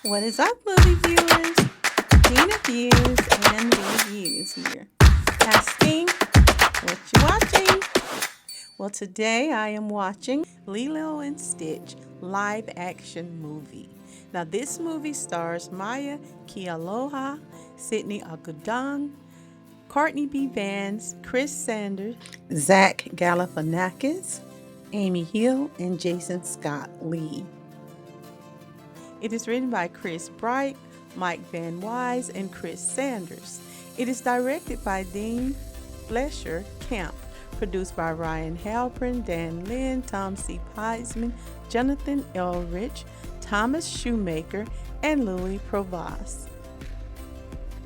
What is up, movie viewers? Dena Views and Reviews here. Asking, what you watching? Well, today I am watching Lilo and Stitch live action movie. Now, this movie stars Maya Kealoha, Sydney Agudong, Courtney B. Vance, Chris Sanders, Zach Galifianakis, Amy Hill, and Jason Scott Lee. It is written by Chris Bright, Mike Van Wise, and Chris Sanders. It is directed by Dean Fletcher Camp, produced by Ryan Halpern, Dan Lynn, Tom C. Peisman, Jonathan Elrich, Thomas Shoemaker, and Louis Provost.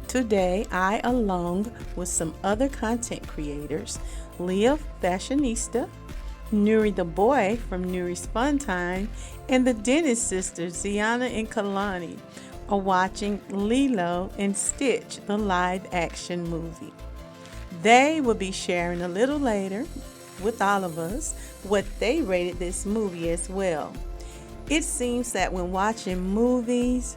Today, I, along with some other content creators, Leah Fashionista, Nuri the Boy from Nuri's Fun Time, and the Dennis sisters, Ziana and Kalani, are watching Lilo and Stitch, the live action movie. They will be sharing a little later with all of us what they rated this movie as well. It seems that when watching movies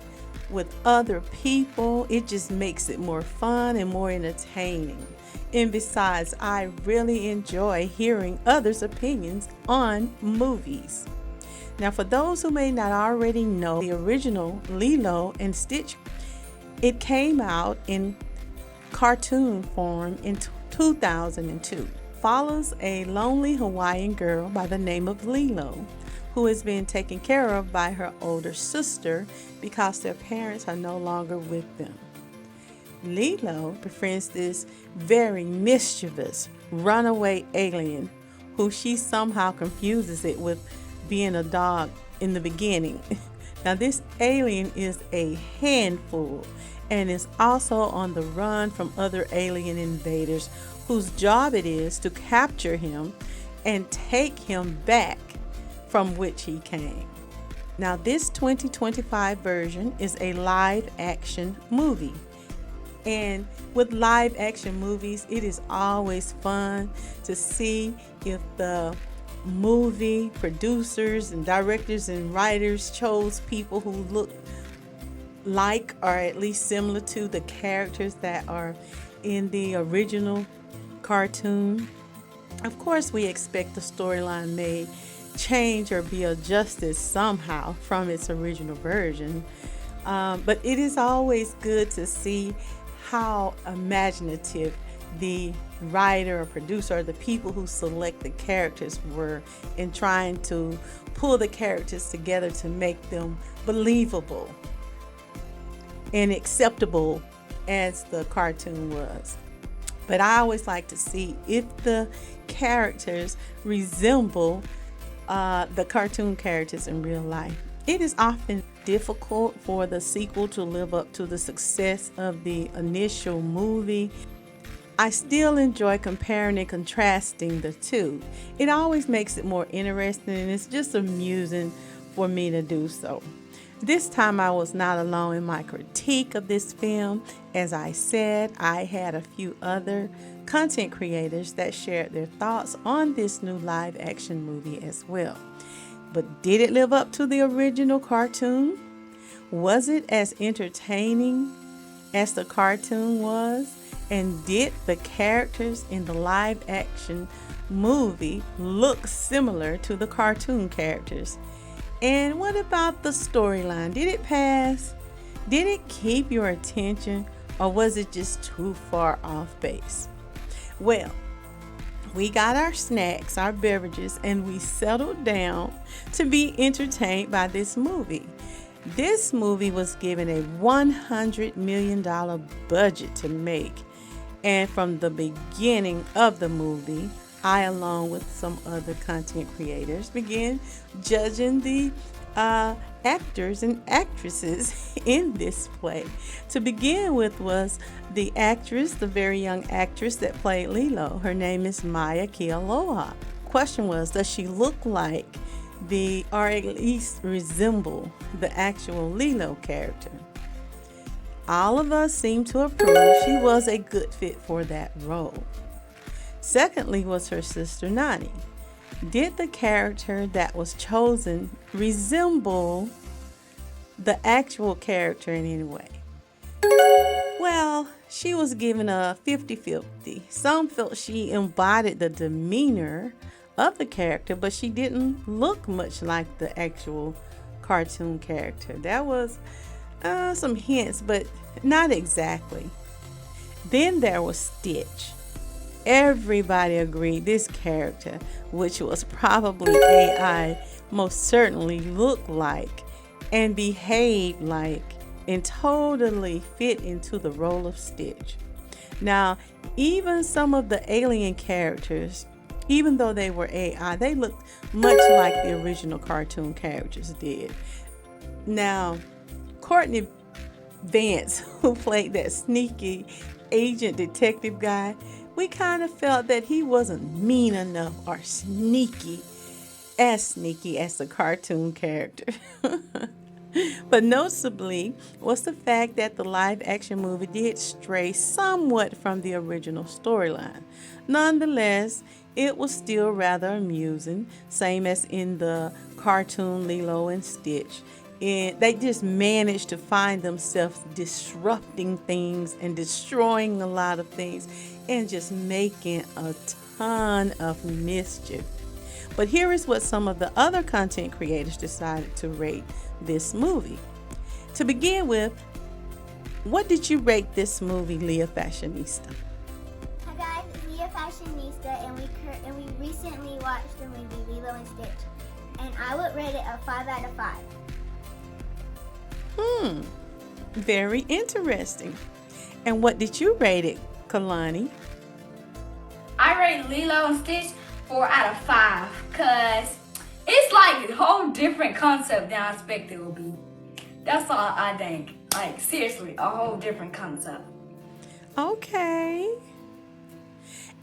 with other people, it just makes it more fun and more entertaining. And besides, I really enjoy hearing others' opinions on movies. Now, for those who may not already know, the original Lilo and Stitch, it came out in cartoon form in 2002. Follows a lonely Hawaiian girl by the name of Lilo, who is being taken care of by her older sister because their parents are no longer with them. Lilo befriends this very mischievous runaway alien who she somehow confuses it with being a dog in the beginning. Now, this alien is a handful and is also on the run from other alien invaders whose job it is to capture him and take him back from which he came. Now, this 2025 version is a live action movie. And with live action movies, it is always fun to see if the movie producers and directors and writers chose people who look like or at least similar to the characters that are in the original cartoon. Of course, we expect the storyline may change or be adjusted somehow from its original version. But it is always good to see how imaginative the writer or producer or the people who select the characters were in trying to pull the characters together to make them believable and acceptable as the cartoon was. But I always like to see if the characters resemble the cartoon characters in real life. It is often difficult for the sequel to live up to the success of the initial movie. I still enjoy comparing and contrasting the two. It always makes it more interesting, and it's just amusing for me to do so. This time I was not alone in my critique of this film. As I said, I had a few other content creators that shared their thoughts on this new live action movie as well. But did it live up to the original cartoon? Was it as entertaining as the cartoon was? And did the characters in the live action movie look similar to the cartoon characters? And what about the storyline? Did it pass? Did it keep your attention, or was it just too far off base? Well, we got our snacks, our beverages, and we settled down to be entertained by this movie. This movie was given a $100 million budget to make. And from the beginning of the movie, I, along with some other content creators, began judging the actors and actresses in this play. To begin with was the actress, the very young actress that played Lilo. Her name is Maya Kealoha. Question was, does she look like or at least resemble the actual Lilo character? All of us seem to approve she was a good fit for that role. Secondly was her sister Nani. Did the character that was chosen resemble the actual character in any way? Well, she was given a 50-50. Some felt she embodied the demeanor of the character, but she didn't look much like the actual cartoon character. There was some hints, but not exactly. Then there was Stitch. Everybody agreed this character, which was probably AI, most certainly looked like and behaved like and totally fit into the role of Stitch. Now, even some of the alien characters, even though they were AI, they looked much like the original cartoon characters did. Now, Courtney Vance, who played that sneaky agent detective guy, we kind of felt that he wasn't mean enough or sneaky as the cartoon character. But noticeably was the fact that the live action movie did stray somewhat from the original storyline. Nonetheless, it was still rather amusing, same as in the cartoon Lilo and Stitch. And they just managed to find themselves disrupting things and destroying a lot of things and just making a ton of mischief. But here is what some of the other content creators decided to rate this movie. To begin with, what did you rate this movie, Leah Fashionista? Hi guys, it's Leah Fashionista, and we recently watched the movie Lilo and Stitch, and I would rate it a 5 out of 5. Very interesting. And what did you rate it, Kalani? I rate Lilo and Stitch 4 out of 5 because it's like a whole different concept than I expected it would be. That's all I think. Like, seriously, a whole different concept. Okay.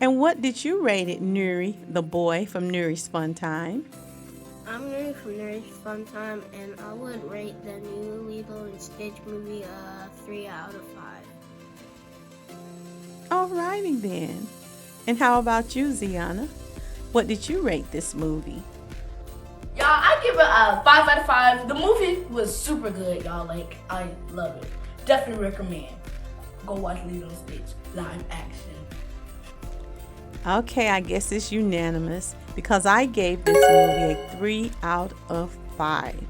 And what did you rate it, Nuri, the boy from Nuri's Fun Time? I'm Nuri from Nuri's Fun Time, and I would rate the new Lilo and Stitch movie a 3 out of 5. Alrighty then. And how about you, Ziana? What did you rate this movie? Y'all, I give it a 5 out of 5. The movie was super good, y'all. Like, I love it. Definitely recommend. Go watch Lilo Stitch live action. Okay, I guess it's unanimous because I gave this movie a 3 out of 5.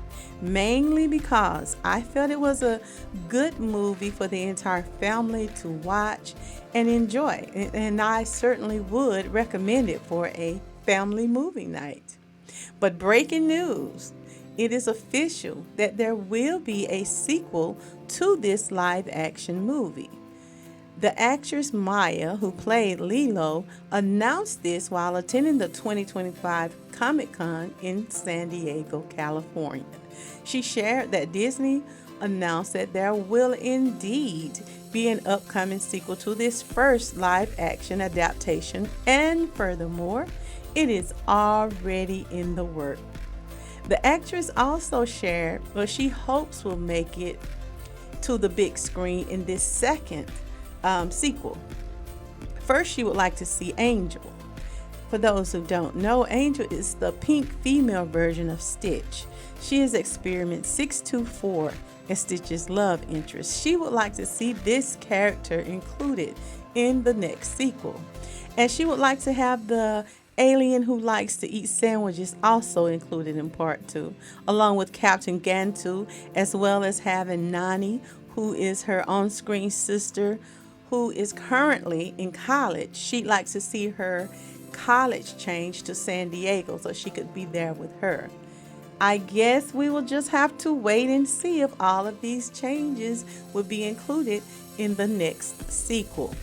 Mainly because I felt it was a good movie for the entire family to watch and enjoy. And I certainly would recommend it for a family movie night. But breaking news, it is official that there will be a sequel to this live action movie. The actress Maya, who played Lilo, announced this while attending the 2025 Comic-Con in San Diego, California. She shared that Disney announced that there will indeed be an upcoming sequel to this first live-action adaptation, and furthermore, it is already in the works. The actress also shared what she hopes will make it to the big screen in this second sequel. First, she would like to see Angel. For those who don't know, Angel is the pink female version of Stitch. She is Experiment 624 and Stitch's love interest. She would like to see this character included in the next sequel. And she would like to have the alien who likes to eat sandwiches also included in part 2, along with Captain Gantu, as well as having Nani, who is her on-screen sister, who is currently in college. She'd like to see her college change to San Diego so she could be there with her. I guess we will just have to wait and see if all of these changes will be included in the next sequel.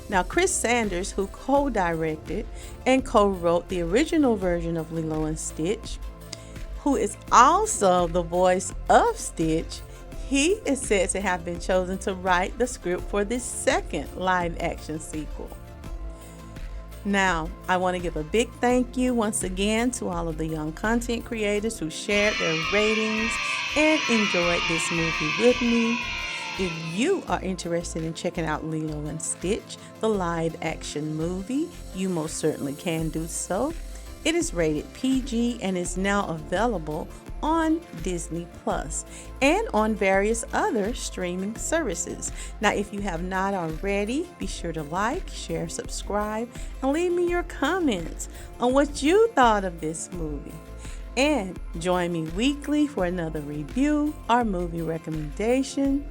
Now, Chris Sanders, who co-directed and co-wrote the original version of Lilo and Stitch, who is also the voice of Stitch, he is said to have been chosen to write the script for this second live-action sequel. Now, I want to give a big thank you once again to all of the young content creators who shared their ratings and enjoyed this movie with me. If you are interested in checking out Lilo and Stitch, the live-action movie, you most certainly can do so. It is rated PG and is now available on Disney Plus and on various other streaming services. Now, if you have not already, be sure to like, share, subscribe, and leave me your comments on what you thought of this movie. And join me weekly for another review or movie recommendation.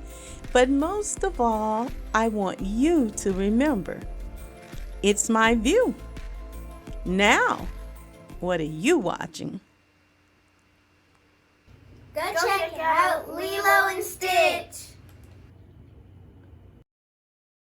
But most of all, I want you to remember, it's my view. Now, what are you watching? Go check out Lilo and Stitch.